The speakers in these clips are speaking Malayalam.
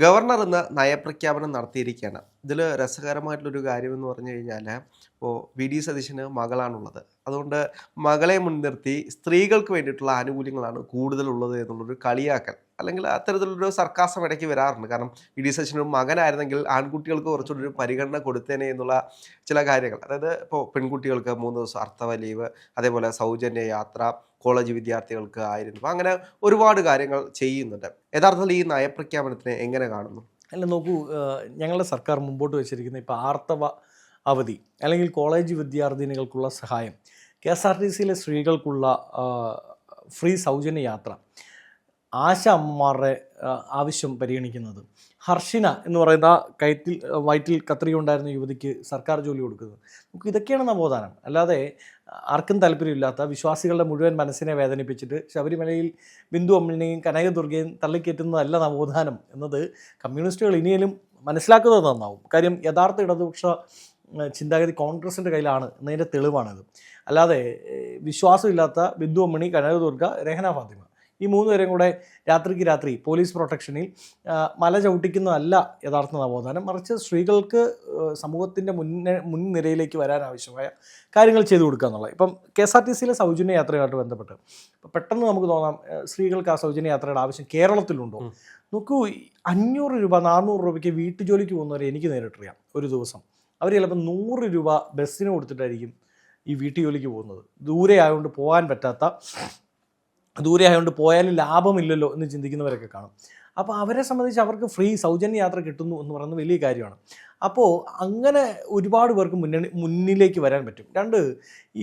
ഗവർണർ ഇന്ന് നയപ്രഖ്യാപനം നടത്തിയിരിക്കുകയാണ്. ഇതിൽ രസകരമായിട്ടുള്ളൊരു കാര്യമെന്ന് പറഞ്ഞു കഴിഞ്ഞാൽ, ഇപ്പോൾ വി ഡി സതീശന് മകളാണുള്ളത്. അതുകൊണ്ട് മകളെ മുൻനിർത്തി സ്ത്രീകൾക്ക് വേണ്ടിയിട്ടുള്ള ആനുകൂല്യങ്ങളാണ് കൂടുതലുള്ളത് എന്നുള്ളൊരു കളിയാക്കൽ, അല്ലെങ്കിൽ അത്തരത്തിലുള്ളൊരു സർക്കാസം ഇടയ്ക്ക് വരാറുണ്ട്. കാരണം വി ഡി സതീശൻ ഒരു മകനായിരുന്നെങ്കിൽ ആൺകുട്ടികൾക്ക് കുറച്ചുകൂടി ഒരു പരിഗണന കൊടുത്തേനെ എന്നുള്ള ചില കാര്യങ്ങൾ. അതായത് ഇപ്പോൾ പെൺകുട്ടികൾക്ക് 3 ദിവസം അർത്ഥവ ലീവ്, അതേപോലെ സൗജന്യ യാത്ര, കോളേജ് വിദ്യാർത്ഥികൾക്ക് 1000 രൂപ, അങ്ങനെ ഒരുപാട് കാര്യങ്ങൾ ചെയ്യുന്നുണ്ട്. യഥാർത്ഥത്തിൽ ഈ നയപ്രഖ്യാപനത്തിനെ എങ്ങനെ കാണുന്നു? അല്ല നോക്കൂ, ഞങ്ങളുടെ സർക്കാർ മുമ്പോട്ട് വെച്ചിരിക്കുന്ന ഇപ്പോൾ ആർത്തവ അവധി അല്ലെങ്കിൽ കോളേജ് വിദ്യാർത്ഥിനികൾക്കുള്ള സഹായം, കെ എസ് ആർ ടി സിയിലെ സ്ത്രീകൾക്കുള്ള ഫ്രീ സൗജന്യ യാത്ര, ആശ അമ്മമാരുടെ ആവശ്യം പരിഗണിക്കുന്നത്, ഹർഷിന എന്ന് പറയുന്ന വയറ്റിൽ കത്രിക ഉണ്ടായിരുന്ന യുവതിക്ക് സർക്കാർ ജോലി കൊടുക്കുന്നത്, നമുക്ക് ഇതൊക്കെയാണ് നവോത്ഥാനം. അല്ലാതെ ആർക്കും താല്പര്യമില്ലാത്ത വിശ്വാസികളുടെ മുഴുവൻ മനസ്സിനെ വേദനിപ്പിച്ചിട്ട് ശബരിമലയിൽ ബിന്ദു അമ്മിനെയും കനകദുർഗയും തള്ളിക്കയറ്റുന്നതല്ല നവോത്ഥാനം എന്നത് കമ്മ്യൂണിസ്റ്റുകൾ ഇനിയും മനസ്സിലാക്കുന്നത് നന്നാവും. കാര്യം യഥാർത്ഥ ഇടതുപക്ഷ ചിന്താഗതി കോൺഗ്രസിൻ്റെ കയ്യിലാണ് എന്നതിൻ്റെ തെളിവാണിത്. അല്ലാതെ വിശ്വാസമില്ലാത്ത ബിന്ദു അമ്മണി, കനകദുർഗ, രഹന ഫാത്തിമ, ഈ 3 പേരും കൂടെ രാത്രിക്ക് രാത്രി പോലീസ് പ്രൊട്ടക്ഷനിൽ മല ചവിട്ടിക്കുന്നതല്ല യഥാർത്ഥ നവോത്ഥാനം. മറിച്ച് സ്ത്രീകൾക്ക് സമൂഹത്തിൻ്റെ മുൻനിരയിലേക്ക് വരാൻ ആവശ്യമായ കാര്യങ്ങൾ ചെയ്തു കൊടുക്കുക എന്നുള്ളത്. ഇപ്പം കെ എസ് ആർ ടി സിയിലെ സൗജന്യ യാത്രയുമായിട്ട് ബന്ധപ്പെട്ട് പെട്ടെന്ന് നമുക്ക് തോന്നാം, സ്ത്രീകൾക്ക് ആ സൗജന്യ യാത്രയുടെ ആവശ്യം കേരളത്തിലുണ്ടോ? നോക്കൂ, 500 രൂപ 400 രൂപയ്ക്ക് വീട്ടുജോലിക്ക് പോകുന്നവരെ എനിക്ക് നേരിട്ടറിയാം. ഒരു ദിവസം അവർ ചിലപ്പോൾ 100 രൂപ ബസ്സിന് കൊടുത്തിട്ടായിരിക്കും ഈ വീട്ടുജോലിക്ക് പോകുന്നത്. ദൂരെ ആയതുകൊണ്ട് പോയാലും ലാഭമില്ലല്ലോ എന്ന് ചിന്തിക്കുന്നവരൊക്കെ കാണും. അപ്പോൾ അവരെ സംബന്ധിച്ച് അവർക്ക് ഫ്രീ സൗജന്യ യാത്ര കിട്ടുന്നു എന്ന് പറയുന്നത് വലിയ കാര്യമാണ്. അപ്പോൾ അങ്ങനെ ഒരുപാട് പേർക്ക് മുന്നിലേക്ക് വരാൻ പറ്റും. 2,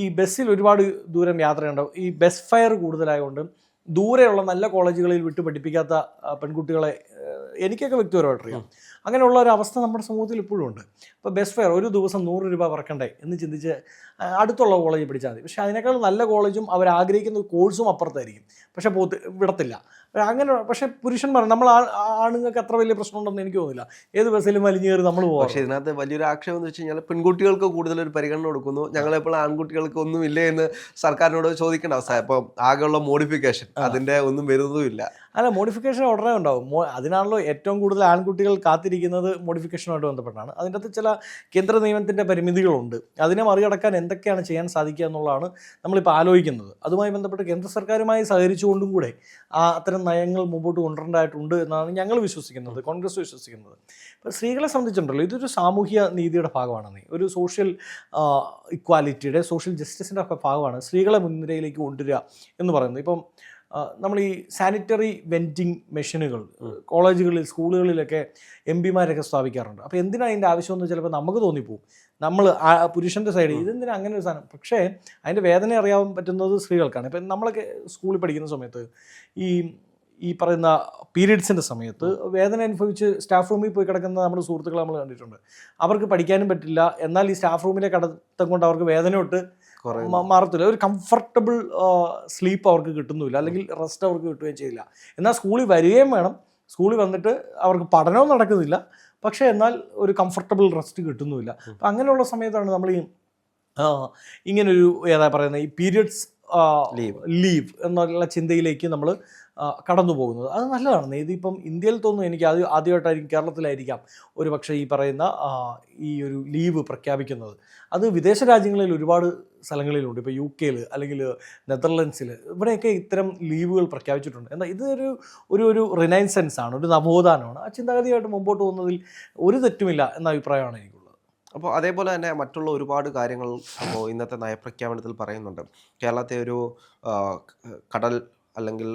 ഈ ബസ്സിൽ ഒരുപാട് ദൂരം യാത്രയുണ്ടാവും. ഈ ബസ് ഫെയർ കൂടുതലായതുകൊണ്ട് ദൂരെയുള്ള നല്ല കോളേജുകളിൽ വിട്ട് പഠിപ്പിക്കാത്ത പെൺകുട്ടികളെ എനിക്കൊക്കെ വ്യക്തിപരമായിട്ടറിയാം. അങ്ങനെയുള്ള ഒരു അവസ്ഥ നമ്മുടെ സമൂഹത്തിൽ ഇപ്പോഴും ഉണ്ട്. ഇപ്പോൾ ബസ് ഫെയർ ഒരു ദിവസം 100 രൂപ പറക്കണ്ടേ എന്ന് ചിന്തിച്ച് അടുത്തുള്ള കോളേജിൽ പഠിച്ചാൽ മതി. പക്ഷേ അതിനേക്കാൾ നല്ല കോളേജും അവരാഗ്രഹിക്കുന്ന കോഴ്സും അപ്പുറത്തായിരിക്കും. പക്ഷേ വിടത്തില്ല. പക്ഷേ പുരുഷന്മാർ, നമ്മൾ ആണുങ്ങൾക്ക് അത്ര വലിയ പ്രശ്നമുണ്ടെന്ന് എനിക്ക് തോന്നുന്നില്ല. ഏത് ബസ്സിലും വലിഞ്ഞു കയറി നമ്മൾ പോകും. പക്ഷേ ഇതിനകത്ത് വലിയൊരു ആക്ഷേപം എന്ന് വെച്ച് കഴിഞ്ഞാൽ, പെൺകുട്ടികൾക്ക് കൂടുതലൊരു പരിഗണന കൊടുക്കുന്നു, ഞങ്ങളെപ്പോൾ ആൺകുട്ടികൾക്ക് ഒന്നും ഇല്ലേ എന്ന് സർക്കാരിനോട് ചോദിക്കേണ്ട അവസ്ഥ. അപ്പം ആകെയുള്ള മോഡിഫിക്കേഷൻ അതിൻ്റെ ഒന്നും വരുന്നതുമില്ല. അല്ല, മോഡിഫിക്കേഷൻ ഉടനെ ഉണ്ടാവും. അതിനാണല്ലോ ഏറ്റവും കൂടുതൽ ആൺകുട്ടികൾ കാത്തിരിക്കുന്നത്. മോഡിഫിക്കേഷനുമായിട്ട് ബന്ധപ്പെട്ടാണ്. അതിൻ്റെ അകത്ത് ചില കേന്ദ്ര നിയമത്തിൻ്റെ പരിമിതികളുണ്ട്. അതിനെ മറികടക്കാൻ എന്തൊക്കെയാണ് ചെയ്യാൻ സാധിക്കുക എന്നുള്ളതാണ് നമ്മളിപ്പോൾ ആലോചിക്കുന്നത്. അതുമായി ബന്ധപ്പെട്ട് കേന്ദ്ര സർക്കാരുമായി സഹകരിച്ചുകൊണ്ടും കൂടെ അത്തരം നയങ്ങൾ മുമ്പോട്ട് കൊണ്ടുവരേണ്ടതായിട്ടുണ്ട് എന്നാണ് ഞങ്ങൾ വിശ്വസിക്കുന്നത്, കോൺഗ്രസ് വിശ്വസിക്കുന്നത്. ഇപ്പോൾ സ്ത്രീകളെ സംബന്ധിച്ചിട്ടുണ്ടല്ലോ, ഇതൊരു സാമൂഹ്യ നീതിയുടെ ഭാഗമാണ്, ഒരു സോഷ്യൽ ഇക്വാലിറ്റിയുടെ, സോഷ്യൽ ജസ്റ്റിസിൻ്റെ ഒക്കെ ഭാഗമാണ് സ്ത്രീകളെ മുൻനിരയിലേക്ക് കൊണ്ടുവരിക എന്ന് പറയുന്നത്. ഇപ്പം നമ്മൾ ഈ സാനിറ്ററി വെൻറ്റിംഗ് മെഷീനുകൾ കോളേജുകളിൽ, സ്കൂളുകളിലൊക്കെ പിമാരൊക്കെ സ്ഥാപിക്കാറുണ്ട്. അപ്പോൾ എന്തിനാണ് അതിൻ്റെ ആവശ്യമെന്ന് ചിലപ്പോൾ നമുക്ക് തോന്നിപ്പോവും. നമ്മൾ പുരുഷൻ്റെ സൈഡിൽ ഇതെന്തിനാ അങ്ങനെ ഒരു സാധനം? പക്ഷേ അതിൻ്റെ വേദന അറിയാൻ പറ്റുന്നത് സ്ത്രീകൾക്കാണ്. ഇപ്പം നമ്മളൊക്കെ സ്കൂളിൽ പഠിക്കുന്ന സമയത്ത് ഈ പറയുന്ന പീരീഡ്സിൻ്റെ സമയത്ത് വേദന അനുഭവിച്ച് സ്റ്റാഫ് റൂമിൽ പോയി കിടക്കുന്ന നമ്മുടെ സുഹൃത്തുക്കൾ നമ്മൾ കണ്ടിട്ടുണ്ട്. അവർക്ക് പഠിക്കാനും പറ്റില്ല, എന്നാൽ ഈ സ്റ്റാഫ് റൂമിലെ കടത്തം കൊണ്ട് അവർക്ക് വേദന തൊട്ട് മാറത്തില്ല. ഒരു കംഫർട്ടബിൾ സ്ലീപ്പ് അവർക്ക് കിട്ടുന്നുമില്ല, അല്ലെങ്കിൽ റെസ്റ്റ് അവർക്ക് കിട്ടുകയും ചെയ്യില്ല. എന്നാൽ സ്കൂളിൽ വരികയും വേണം, സ്കൂളിൽ വന്നിട്ട് അവർക്ക് പഠനവും നടക്കുന്നില്ല, പക്ഷേ എന്നാൽ ഒരു കംഫർട്ടബിൾ റെസ്റ്റ് കിട്ടുന്നുമില്ല. അപ്പം അങ്ങനെയുള്ള സമയത്താണ് നമ്മൾ ഇങ്ങനൊരു ഈ പീരിയഡ്സ് ലീവ് എന്നുള്ള ചിന്തയിലേക്ക് നമ്മൾ കടന്നു പോകുന്നത്. അത് നല്ലതാണ്. ഇതിപ്പം ഇന്ത്യയിൽ തോന്നുന്നു, എനിക്ക് ആദ്യമായിട്ടായിരിക്കും, കേരളത്തിലായിരിക്കാം ഒരു പക്ഷേ ഈ പറയുന്ന ഈ ഒരു ലീവ് പ്രഖ്യാപിക്കുന്നത്. അത് വിദേശ രാജ്യങ്ങളിൽ ഒരുപാട് സ്ഥലങ്ങളിലുണ്ട്. ഇപ്പോൾ UK അല്ലെങ്കിൽ നെതർലൻഡ്സിൽ, ഇവിടെയൊക്കെ ഇത്തരം ലീവുകൾ പ്രഖ്യാപിച്ചിട്ടുണ്ട്. എന്നാൽ ഇതൊരു ഒരു റിനൈസൻസ് ആണ്, ഒരു നവോത്ഥാനമാണ്. ആ ചിന്താഗതിയായിട്ട് മുമ്പോട്ട് പോകുന്നതിൽ ഒരു തെറ്റുമില്ല എന്ന അഭിപ്രായമാണ് എനിക്കുള്ളത്. അപ്പോൾ അതേപോലെ തന്നെ മറ്റുള്ള ഒരുപാട് കാര്യങ്ങൾ അപ്പോൾ ഇന്നത്തെ നയപ്രഖ്യാപനത്തിൽ പറയുന്നുണ്ട്. കേരളത്തെ ഒരു കടൽ അല്ലെങ്കിൽ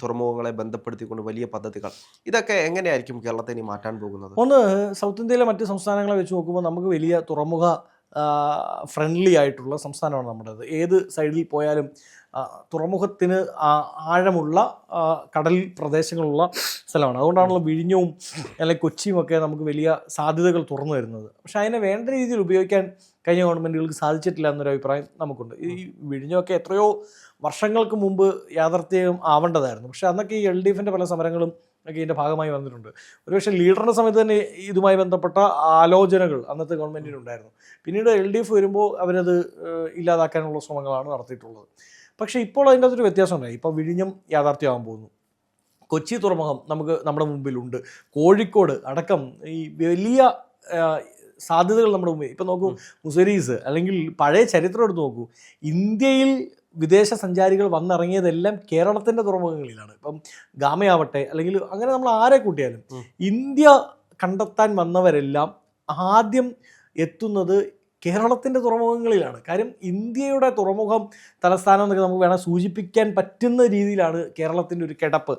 തുറമുഖങ്ങളെ ബന്ധപ്പെടുത്തിക്കൊണ്ട് വലിയ പദ്ധതികൾ, ഇതൊക്കെ എങ്ങനെയായിരിക്കും കേരളത്തെ ഇനി മാറ്റാൻ പോകുന്നത്? സൗത്ത് ഇന്ത്യയിലെ മറ്റ് സംസ്ഥാനങ്ങളെ വെച്ച് നോക്കുമ്പോൾ നമുക്ക് വലിയ തുറമുഖ ഫ്രണ്ട്ലി ആയിട്ടുള്ള സംസ്ഥാനമാണ് നമ്മുടേത്. ഏത് സൈഡിൽ പോയാലും തുറമുഖത്തിന് ആഴമുള്ള കടൽ പ്രദേശങ്ങളുള്ള സ്ഥലമാണ്. അതുകൊണ്ടാണല്ലോ വിഴിഞ്ഞവും അല്ലെങ്കിൽ കൊച്ചിയും ഒക്കെ നമുക്ക് വലിയ സാധ്യതകൾ തുറന്നു വരുന്നത്. പക്ഷേ അതിനെ വേണ്ട രീതിയിൽ ഉപയോഗിക്കാൻ കഴിഞ്ഞ ഗവൺമെൻറ്റുകൾക്ക് സാധിച്ചിട്ടില്ല എന്നൊരു അഭിപ്രായം നമുക്കുണ്ട്. ഈ വിഴിഞ്ഞമൊക്കെ എത്രയോ വർഷങ്ങൾക്ക് മുമ്പ് യാഥാർത്ഥ്യം ആവേണ്ടതായിരുന്നു. പക്ഷേ അന്നൊക്കെ ഈ LDFൻ്റെ പല സമരങ്ങളും ഒക്കെ ഇതിൻ്റെ ഭാഗമായി വന്നിട്ടുണ്ട്. ഒരുപക്ഷെ ലീഡറിൻ്റെ സമയത്ത് തന്നെ ഇതുമായി ബന്ധപ്പെട്ട ആലോചനകൾ അന്നത്തെ ഗവൺമെൻറ്റിനുണ്ടായിരുന്നു. പിന്നീട് LDF വരുമ്പോൾ അവരത് ഇല്ലാതാക്കാനുള്ള ശ്രമങ്ങളാണ് നടത്തിയിട്ടുള്ളത്. പക്ഷേ ഇപ്പോൾ അതിൻ്റെ അകത്തൊരു വ്യത്യാസമുണ്ടായി. ഇപ്പോൾ വിഴിഞ്ഞം യാഥാർത്ഥ്യമാകാൻ പോകുന്നു. കൊച്ചി തുറമുഖം നമ്മുടെ മുമ്പിലുണ്ട്. കോഴിക്കോട് അടക്കം ഈ വലിയ സാധ്യതകൾ നമ്മുടെ മുമ്പിൽ. ഇപ്പം നോക്കൂ, മുസരീസ് അല്ലെങ്കിൽ പഴയ ചരിത്രം എടുത്ത് നോക്കൂ. ഇന്ത്യയിൽ വിദേശ സഞ്ചാരികൾ വന്നിറങ്ങിയതെല്ലാം കേരളത്തിൻ്റെ തുറമുഖങ്ങളിലാണ്. ഇപ്പം ഗാമയാവട്ടെ അല്ലെങ്കിൽ അങ്ങനെ നമ്മൾ ആരെ കൂട്ടിയാലും ഇന്ത്യ കണ്ടെത്താൻ വന്നവരെല്ലാം ആദ്യം എത്തുന്നത് കേരളത്തിൻ്റെ തുറമുഖങ്ങളിലാണ്. കാര്യം ഇന്ത്യയുടെ തുറമുഖം തലസ്ഥാനം എന്നൊക്കെ നമുക്ക് വേണം സൂചിപ്പിക്കാൻ പറ്റുന്ന രീതിയിലാണ് കേരളത്തിൻ്റെ ഒരു കിടപ്പ്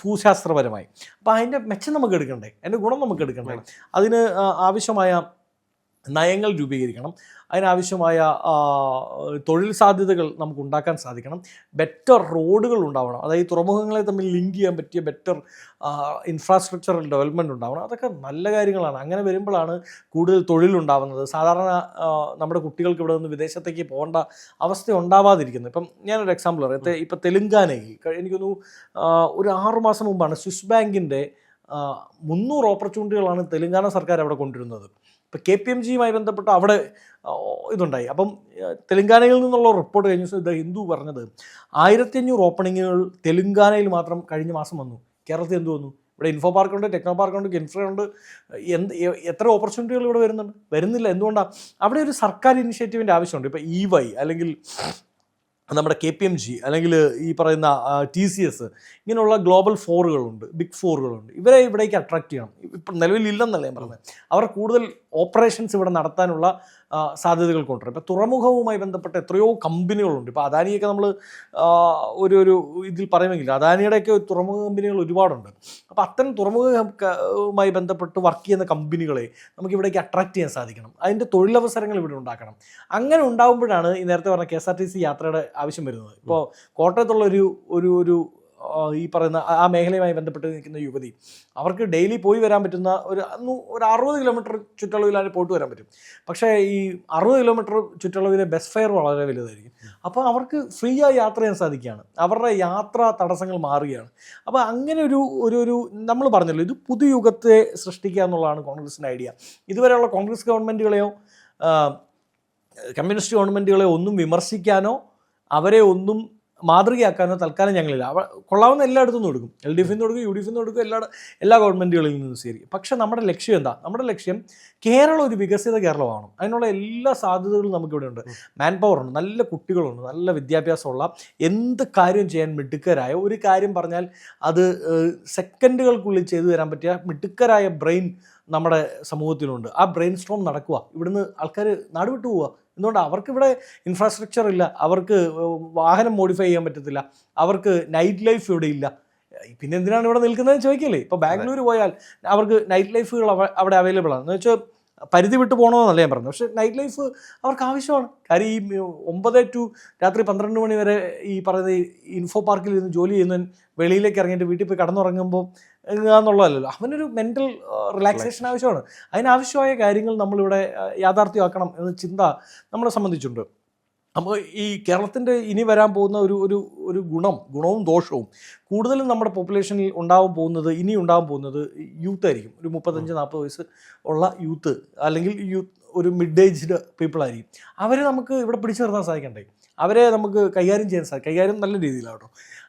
ഭൂശാസ്ത്രപരമായി. അപ്പോൾ അതിൻ്റെ മെച്ചം നമുക്ക് എടുക്കണ്ടേ, അതിൻ്റെ ഗുണം നമുക്ക് എടുക്കണ്ടേ? അതിന് ആവശ്യമായ നയങ്ങൾ രൂപീകരിക്കണം, അതിനാവശ്യമായ തൊഴിൽ സാധ്യതകൾ നമുക്ക് ഉണ്ടാക്കാൻ സാധിക്കണം, ബെറ്റർ റോഡുകൾ ഉണ്ടാവണം, അതായത് തുറമുഖങ്ങളെ തമ്മിൽ ലിങ്ക് ചെയ്യാൻ പറ്റിയ ബെറ്റർ ഇൻഫ്രാസ്ട്രക്ചറൽ ഡെവലപ്മെൻറ്റ് ഉണ്ടാവണം. അതൊക്കെ നല്ല കാര്യങ്ങളാണ്. അങ്ങനെ വരുമ്പോഴാണ് കൂടുതൽ തൊഴിലുണ്ടാവുന്നത്. സാധാരണ നമ്മുടെ കുട്ടികൾക്ക് ഇവിടെ നിന്ന് വിദേശത്തേക്ക് പോകേണ്ട അവസ്ഥ ഉണ്ടാവാതിരിക്കുന്നത്. ഇപ്പം ഞാനൊരു എക്സാമ്പിൾ പറയാം. ഇപ്പം തെലുങ്കാനയിൽ എനിക്കൊന്നു ഒരു 6 മാസം മുമ്പാണ് സ്വിസ് ബാങ്കിൻ്റെ 300 ഓപ്പർച്യൂണിറ്റികളാണ് തെലുങ്കാന സർക്കാർ അവിടെ കൊണ്ടുവരുന്നത്. ഇപ്പോൾ KPMGയുമായി ബന്ധപ്പെട്ട് അവിടെ ഇതുണ്ടായി. അപ്പം തെലുങ്കാനയിൽ നിന്നുള്ള റിപ്പോർട്ട് കഴിഞ്ഞ ദിവസം ഹിന്ദു പറഞ്ഞത് 1500 ഓപ്പണിങ്ങുകൾ തെലുങ്കാനയിൽ മാത്രം കഴിഞ്ഞ മാസം വന്നു. കേരളത്തിൽ എന്ത് വന്നു? ഇവിടെ ഇൻഫോ പാർക്കുണ്ട്, ടെക്നോ പാർക്കുണ്ട്, കിൻഫ്രയുണ്ട്. എത്ര ഓപ്പർച്യൂണിറ്റികൾ ഇവിടെ വരുന്നില്ല. എന്തുകൊണ്ടാണ്? അവിടെ ഒരു സർക്കാർ ഇനിഷ്യേറ്റീവിൻ്റെ ആവശ്യമുണ്ട്. ഇപ്പോൾ EY അല്ലെങ്കിൽ നമ്മുടെ KPMG അല്ലെങ്കിൽ ഈ പറയുന്ന TCS ഇങ്ങനെയുള്ള ഗ്ലോബൽ ഫോറുകളുണ്ട്, ബിഗ് ഫോറുകളുണ്ട്. ഇവരെ ഇവിടേക്ക് അട്രാക്ട് ചെയ്യണം. ഇപ്പം നിലവിലില്ലെന്നല്ല ഞാൻ പറഞ്ഞത്. അവർ കൂടുതൽ ഓപ്പറേഷൻസ് ഇവിടെ നടത്താനുള്ള സാധ്യതകൾ കൊണ്ടുവരും. ഇപ്പോൾ തുറമുഖവുമായി ബന്ധപ്പെട്ട എത്രയോ കമ്പനികളുണ്ട്. ഇപ്പോൾ അദാനിയൊക്കെ നമ്മൾ ഒരു ഇതിൽ പറയുമെങ്കിൽ അദാനിയുടെയൊക്കെ തുറമുഖ കമ്പനികൾ ഒരുപാടുണ്ട്. അപ്പോൾ അത്തരം തുറമുഖവുമായി ബന്ധപ്പെട്ട് വർക്ക് ചെയ്യുന്ന കമ്പനികളെ നമുക്ക് ഇവിടേക്ക് അട്രാക്ട് ചെയ്യാൻ സാധിക്കണം. അതിൻ്റെ തൊഴിലവസരങ്ങൾ ഇവിടെ ഉണ്ടാക്കണം. അങ്ങനെ ഉണ്ടാകുമ്പോഴാണ് ഈ നേരത്തെ പറഞ്ഞ KSRTC യാത്രയുടെ ആവശ്യം വരുന്നത്. ഇപ്പോൾ കോട്ടയത്തുള്ള ഒരു ഈ പറയുന്ന ആ മേഖലയുമായി ബന്ധപ്പെട്ട് നിൽക്കുന്ന യുവതി, അവർക്ക് ഡെയിലി പോയി വരാൻ പറ്റുന്ന ഒരു 60 കിലോമീറ്റർ ചുറ്റളവിലാണ് പോയിട്ട് വരാൻ പറ്റും. പക്ഷേ ഈ 60 കിലോമീറ്റർ ചുറ്റളവിലെ ബസ് ഫെയർ വളരെ വലുതായിരിക്കും. അപ്പോൾ അവർക്ക് ഫ്രീ ആയി യാത്ര ചെയ്യാൻ സാധിക്കുകയാണ്. അവരുടെ യാത്രാ തടസ്സങ്ങൾ മാറുകയാണ്. അപ്പോൾ അങ്ങനെ ഒരു നമ്മൾ പറഞ്ഞല്ലോ, ഇത് പുതുയുഗത്തെ സൃഷ്ടിക്കുക എന്നുള്ളതാണ് കോൺഗ്രസിൻ്റെ ഐഡിയ. ഇതുവരെയുള്ള കോൺഗ്രസ് ഗവൺമെൻറ്റുകളെയോ കമ്മ്യൂണിസ്റ്റ് ഗവൺമെൻറ്റുകളെയോ ഒന്നും വിമർശിക്കാനോ അവരെ ഒന്നും മാതൃകയാക്കാനോ തൽക്കാലം ഞങ്ങളില്ല. കൊള്ളാവുന്ന എല്ലായിടത്തും നിന്ന് കൊടുക്കും. LDF കൊടുക്കും, UDF കൊടുക്കും, എല്ലാ ഗവൺമെൻറ്റുകളിൽ നിന്നും ശരി. പക്ഷേ നമ്മുടെ ലക്ഷ്യം എന്താ? നമ്മുടെ ലക്ഷ്യം കേരളം ഒരു വികസിത കേരളമാണ്. അതിനുള്ള എല്ലാ സാധ്യതകളും നമുക്കിവിടെ ഉണ്ട്. മാൻ പവർ ഉണ്ട്, നല്ല കുട്ടികളുണ്ട്, നല്ല വിദ്യാഭ്യാസമുള്ള, എന്ത് കാര്യം ചെയ്യാൻ മിടുക്കരായ, ഒരു കാര്യം പറഞ്ഞാൽ അത് സെക്കൻഡുകൾക്കുള്ളിൽ ചെയ്തു തരാൻ പറ്റിയ മിടുക്കരായ ബ്രെയിൻ നമ്മുടെ സമൂഹത്തിലുണ്ട്. ആ ബ്രെയിൻ സ്റ്റോം നടക്കുക. ഇവിടുന്ന് ആൾക്കാർ നാട് വിട്ടു പോവുക. എന്തുകൊണ്ട്? അവർക്കിവിടെ ഇൻഫ്രാസ്ട്രക്ചർ ഇല്ല, അവർക്ക് വാഹനം മോഡിഫൈ ചെയ്യാൻ പറ്റത്തില്ല, അവർക്ക് നൈറ്റ് ലൈഫ് ഇവിടെ ഇല്ല. പിന്നെ എന്തിനാണ് ഇവിടെ നിൽക്കുന്നതെന്ന് ചോദിക്കില്ലേ? ഇപ്പോൾ ബാംഗ്ലൂർ പോയാൽ അവർക്ക് നൈറ്റ് ലൈഫുകൾ അവിടെ അവൈലബിൾ ആണ്. എന്ന് വെച്ചാൽ പരിധി വിട്ട് പോകണമെന്നല്ല ഞാൻ പറഞ്ഞു. പക്ഷേ നൈറ്റ് ലൈഫ് അവർക്ക് ആവശ്യമാണ്. കാര്യം ഈ 9 to രാത്രി 12 മണി വരെ ഈ പറയുന്ന ഇൻഫോ പാർക്കിൽ നിന്ന് ജോലി ചെയ്യുന്നവൻ വെളിയിലേക്ക് ഇറങ്ങിയിട്ട് വീട്ടിൽ പോയി കടന്നുറങ്ങുമ്പോൾ എന്നുള്ളതല്ലല്ലോ. അവനൊരു മെൻ്റൽ റിലാക്സേഷൻ ആവശ്യമാണ്. അതിനാവശ്യമായ കാര്യങ്ങൾ നമ്മളിവിടെ യാഥാർത്ഥ്യമാക്കണം എന്ന ചിന്ത നമ്മളെ സംബന്ധിച്ചുണ്ട്. അപ്പോൾ ഈ കേരളത്തിൻ്റെ ഇനി വരാൻ പോകുന്ന ഒരു ഗുണവും ദോഷവും കൂടുതലും നമ്മുടെ പോപ്പുലേഷനിൽ ഇനി ഉണ്ടാകാൻ പോകുന്നത് യൂത്ത് ആയിരിക്കും. ഒരു 35-40 വയസ്സ് ഉള്ള യൂത്ത്, അല്ലെങ്കിൽ ഒരു മിഡ് ഏജ്ഡ് പീപ്പിൾ ആയിരിക്കും. അവരെ നമുക്ക് ഇവിടെ പിടിച്ചു നിർത്താൻ സാധിക്കണ്ടേ? അവരെ നമുക്ക് കൈകാര്യം ചെയ്യാൻ കൈകാര്യം നല്ല രീതിയിലാട്ടോ.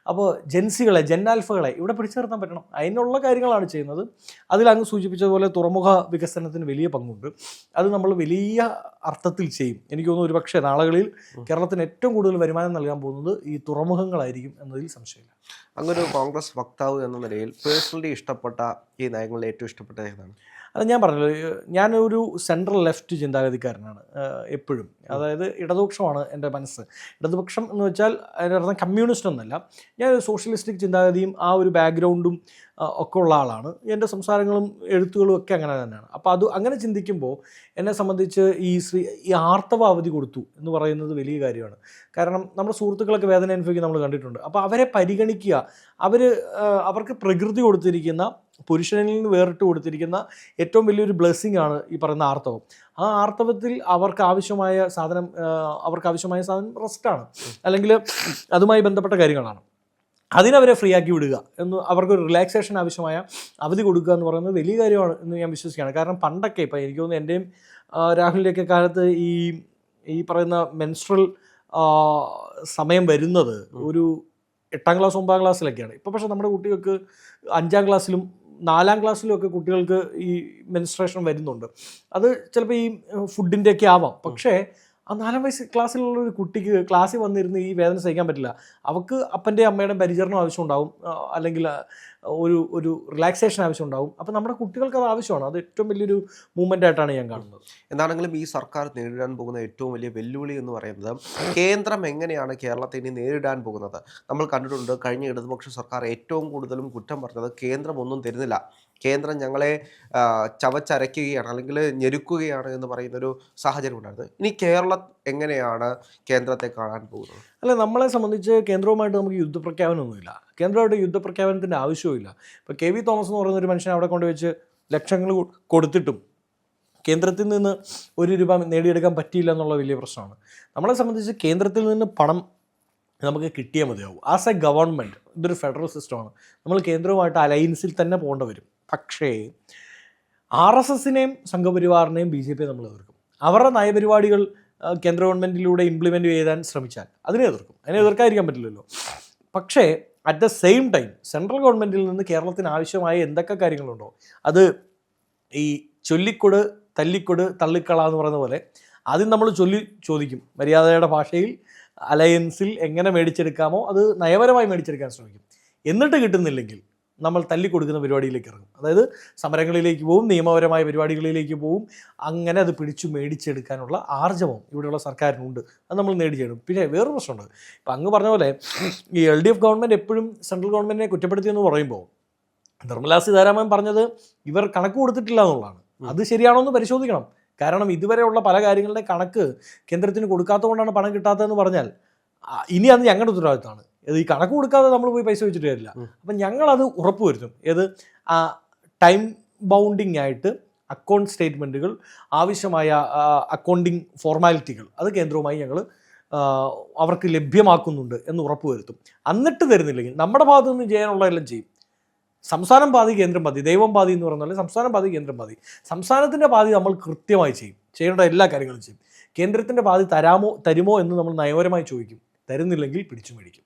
അപ്പോൾ ജെൻ ആൽഫകളെ ഇവിടെ പിടിച്ചു നിർത്താൻ പറ്റണം. അതിനുള്ള കാര്യങ്ങളാണ് ചെയ്യുന്നത്. അതിലങ്ങ് സൂചിപ്പിച്ചതുപോലെ തുറമുഖ വികസനത്തിന് വലിയ പങ്കുണ്ട്. അത് നമ്മൾ വലിയ അർത്ഥത്തിൽ ചെയ്യും. എനിക്ക് തോന്നുന്നു ഒരുപക്ഷെ നാളുകളിൽ കേരളത്തിന് ഏറ്റവും കൂടുതൽ വരുമാനം നൽകാൻ പോകുന്നത് ഈ തുറമുഖങ്ങളായിരിക്കും എന്നതിൽ സംശയമില്ല. അങ്ങനെ ഒരു കോൺഗ്രസ് വക്താവ് എന്ന നിലയിൽ പേഴ്സണലി ഇഷ്ടപ്പെട്ട ഈ നയങ്ങളിൽ ഏറ്റവും ഇഷ്ടപ്പെട്ട ഏതാണ്? അത് ഞാൻ പറഞ്ഞല്ലോ, ഞാനൊരു സെൻട്രൽ ലെഫ്റ്റ് ചിന്താഗതിക്കാരനാണ് എപ്പോഴും. അതായത് ഇടതുപക്ഷമാണ് എൻ്റെ മനസ്സ്. ഇടതുപക്ഷം എന്ന് വെച്ചാൽ അതിൻ്റെ അർത്ഥം കമ്മ്യൂണിസ്റ്റ് എന്നല്ല. ഞാനൊരു സോഷ്യലിസ്റ്റിക് ചിന്താഗതിയും ആ ഒരു ബാക്ക്ഗ്രൗണ്ടും ഒക്കെ ഉള്ള ആളാണ്. എൻ്റെ സംസാരങ്ങളും എഴുത്തുകളും ഒക്കെ അങ്ങനെ തന്നെയാണ്. അപ്പോൾ അത് അങ്ങനെ ചിന്തിക്കുമ്പോൾ എന്നെ സംബന്ധിച്ച് ഈ ആർത്തവ അവധി കൊടുത്തു എന്ന് പറയുന്നത് വലിയ കാര്യമാണ്. കാരണം നമ്മുടെ സുഹൃത്തുക്കളൊക്കെ വേദന അനുഭവിക്കുന്ന നമ്മൾ കണ്ടിട്ടുണ്ട്. അപ്പോൾ അവരെ പരിഗണിക്കുക. അവർക്ക് പ്രകൃതി കൊടുത്തിരിക്കുന്ന, പുരുഷനിൽ നിന്ന് വേറിട്ട് കൊടുത്തിരിക്കുന്ന ഏറ്റവും വലിയൊരു ബ്ലെസ്സിങ് ആണ് ഈ പറയുന്ന ആർത്തവം. ആ ആർത്തവത്തിൽ അവർക്ക് ആവശ്യമായ സാധനം റെസ്റ്റാണ്, അല്ലെങ്കിൽ അതുമായി ബന്ധപ്പെട്ട കാര്യങ്ങളാണ്. അതിനവരെ ഫ്രീ ആക്കി വിടുക എന്ന്, അവർക്കൊരു റിലാക്സേഷൻ ആവശ്യമായ അവധി കൊടുക്കുക എന്ന് പറയുന്നത് വലിയ കാര്യമാണ് എന്ന് ഞാൻ വിശ്വസിക്കുകയാണ്. കാരണം പണ്ടൊക്കെ, ഇപ്പോൾ എനിക്ക് തോന്നുന്നു എൻ്റെയും രാഹുലിൻ്റെയൊക്കെ കാലത്ത് ഈ പറയുന്ന മെൻസ്ട്രൽ സമയം വരുന്നത് ഒരു 8ാം ക്ലാസ് 9ാം ക്ലാസ്സിലൊക്കെയാണ്. ഇപ്പോൾ പക്ഷേ നമ്മുടെ കുട്ടികൾക്ക് 5ാം ക്ലാസ്സിലും 4ാം ക്ലാസ്സിലും ഒക്കെ കുട്ടികൾക്ക് ഈ മെൻസ്ട്രേഷൻ വരുന്നുണ്ട്. അത് ചിലപ്പോൾ ഈ ഫുഡിൻ്റെയൊക്കെ ആവാം. പക്ഷേ ആ 4ാം ക്ലാസ്സിലുള്ള ഒരു കുട്ടിക്ക് ക്ലാസ്സിൽ വന്നിരുന്ന് ഈ വേദന സഹിക്കാൻ പറ്റില്ല. അവൾക്ക് അപ്പൻ്റെയും അമ്മയുടെയും പരിചരണം ആവശ്യമുണ്ടാവും, അല്ലെങ്കിൽ ഒരു റിലാക്സേഷൻ ആവശ്യമുണ്ടാവും. അപ്പോൾ നമ്മുടെ കുട്ടികൾക്ക് അത് ആവശ്യമാണ്. അത് ഏറ്റവും വലിയൊരു മൂവ്മെൻ്റ് ആയിട്ടാണ് ഞാൻ കാണുന്നത്. എന്താണെങ്കിലും ഈ സർക്കാർ നേരിടാൻ പോകുന്ന ഏറ്റവും വലിയ വെല്ലുവിളി എന്ന് പറയുന്നത് കേന്ദ്രം എങ്ങനെയാണ് കേരളത്തെ ഇനി നേരിടാൻ പോകുന്നത്. നമ്മൾ കണ്ടിട്ടുണ്ട് കഴിഞ്ഞ ഇടതുപക്ഷ സർക്കാർ ഏറ്റവും കൂടുതലും കുറ്റം പറഞ്ഞത് കേന്ദ്രം ഒന്നും തരുന്നില്ല, കേന്ദ്രം ഞങ്ങളെ ചവച്ചരയ്ക്കുകയാണ് അല്ലെങ്കിൽ ഞെരുക്കുകയാണ് എന്ന് പറയുന്നൊരു സാഹചര്യം ഉണ്ടായിരുന്നു. ഇനി കേരളം എങ്ങനെയാണ് കേന്ദ്രത്തെ കാണാൻ പോകുന്നത്? അല്ല, നമ്മളെ സംബന്ധിച്ച് കേന്ദ്രവുമായിട്ട് നമുക്ക് യുദ്ധപ്രഖ്യാപനമൊന്നുമില്ല. കേന്ദ്രമായിട്ട് യുദ്ധപ്രഖ്യാപനത്തിൻ്റെ ആവശ്യവുമില്ല. ഇപ്പോൾ KV തോമസ് എന്ന് പറയുന്ന ഒരു മനുഷ്യൻ അവിടെ കൊണ്ടുവച്ച് ലക്ഷങ്ങൾ കൊടുത്തിട്ടും കേന്ദ്രത്തിൽ നിന്ന് 1 രൂപ നേടിയെടുക്കാൻ പറ്റിയില്ല എന്നുള്ള വലിയ പ്രശ്നമാണ്. നമ്മളെ സംബന്ധിച്ച് കേന്ദ്രത്തിൽ നിന്ന് പണം നമുക്ക് കിട്ടിയാൽ മതിയാവും. ആസ് എ ഗവൺമെൻറ്, ഇതൊരു ഫെഡറൽ സിസ്റ്റമാണ്, നമ്മൾ കേന്ദ്രവുമായിട്ട് അലയൻസിൽ തന്നെ പോകേണ്ടി വരും. പക്ഷേ RSSനെയും സംഘപരിവാറിനെയും BJP നമ്മൾ എതിർക്കും. അവരുടെ നയപരിപാടികൾ കേന്ദ്ര ഗവൺമെൻറ്റിലൂടെ ഇംപ്ലിമെൻറ്റ് ചെയ്യാൻ ശ്രമിച്ചാൽ അതിനെ എതിർക്കും. അതിനെ എതിർക്കാതിരിക്കാൻ പറ്റില്ലല്ലോ. പക്ഷേ at the same time central ഗവൺമെൻറ്റിൽ നിന്ന് കേരളത്തിന് ആവശ്യമായ എന്തൊക്കെ കാര്യങ്ങളുണ്ടോ അത് ഈ ചൊല്ലിക്കൊട് തല്ലിക്കൊട് തള്ളിക്കള എന്ന് പറയുന്ന പോലെ ആദ്യം നമ്മൾ ചോദിക്കും. മര്യാദയുടെ ഭാഷയിൽ അലയൻസിൽ എങ്ങനെ മേടിച്ചെടുക്കാമോ അത് നയപരമായി മേടിച്ചെടുക്കാൻ ശ്രമിക്കും. എന്നിട്ട് കിട്ടുന്നില്ലെങ്കിൽ നമ്മൾ തല്ലിക്കൊടുക്കുന്ന പരിപാടിയിലേക്ക് ഇറങ്ങും. അതായത് സമരങ്ങളിലേക്ക് പോവും, നിയമപരമായ പരിപാടികളിലേക്ക് പോവും. അങ്ങനെ അത് പിടിച്ചു മേടിച്ചെടുക്കാനുള്ള ആർജവം ഇവിടെയുള്ള സർക്കാരിനുണ്ട്. അത് നമ്മൾ നേടിച്ചെടുക്കും. പിന്നെ വേറൊരു പ്രശ്നമുണ്ട്. ഇപ്പം അങ്ങ് പറഞ്ഞ പോലെ ഈ LDF ഗവൺമെൻറ് എപ്പോഴും സെൻട്രൽ ഗവൺമെൻറ്റിനെ കുറ്റപ്പെടുത്തിയെന്ന് പറയുമ്പോൾ നിർമ്മലാ സീതാരാമൻ പറഞ്ഞത് ഇവർ കണക്ക് കൊടുത്തിട്ടില്ല എന്നുള്ളതാണ്. അത് ശരിയാണോ എന്ന് പരിശോധിക്കണം. കാരണം ഇതുവരെയുള്ള പല കാര്യങ്ങളുടെ കണക്ക് കേന്ദ്രത്തിന് കൊടുക്കാത്തതുകൊണ്ടാണ് പണം കിട്ടാത്തതെന്ന് പറഞ്ഞാൽ ഇനി അത് ഞങ്ങളുടെ ഉത്തരവാദിത്തമാണ്. ഈ കണക്ക് കൊടുക്കാതെ നമ്മൾ പോയി പൈസ വെച്ചിട്ട് വരില്ല. അപ്പം ഞങ്ങളത് ഉറപ്പുവരുത്തും. ടൈം ബൗണ്ടിങ് ആയിട്ട് അക്കൗണ്ട് സ്റ്റേറ്റ്മെൻറ്റുകൾ, ആവശ്യമായ അക്കൗണ്ടിങ് ഫോർമാലിറ്റികൾ അത് കേന്ദ്രവുമായി ഞങ്ങൾ അവർക്ക് ലഭ്യമാക്കുന്നുണ്ട് എന്ന് ഉറപ്പുവരുത്തും. എന്നിട്ട് തരുന്നില്ലെങ്കിൽ നമ്മുടെ ഭാഗത്തു നിന്ന് ചെയ്യാനുള്ളതെല്ലാം ചെയ്യും. സംസ്ഥാനം പാതി കേന്ദ്രം പാതി, ദൈവം പാതി എന്ന് പറഞ്ഞാൽ സംസ്ഥാനം പാതി കേന്ദ്രം പാതി. സംസ്ഥാനത്തിൻ്റെ പാതി നമ്മൾ കൃത്യമായി ചെയ്യും, ചെയ്യേണ്ട എല്ലാ കാര്യങ്ങളും ചെയ്യും. കേന്ദ്രത്തിൻ്റെ പാതി തരുമോ എന്ന് നമ്മൾ നയപരമായി ചോദിക്കും. തരുന്നില്ലെങ്കിൽ പിടിച്ചു മേടിക്കും.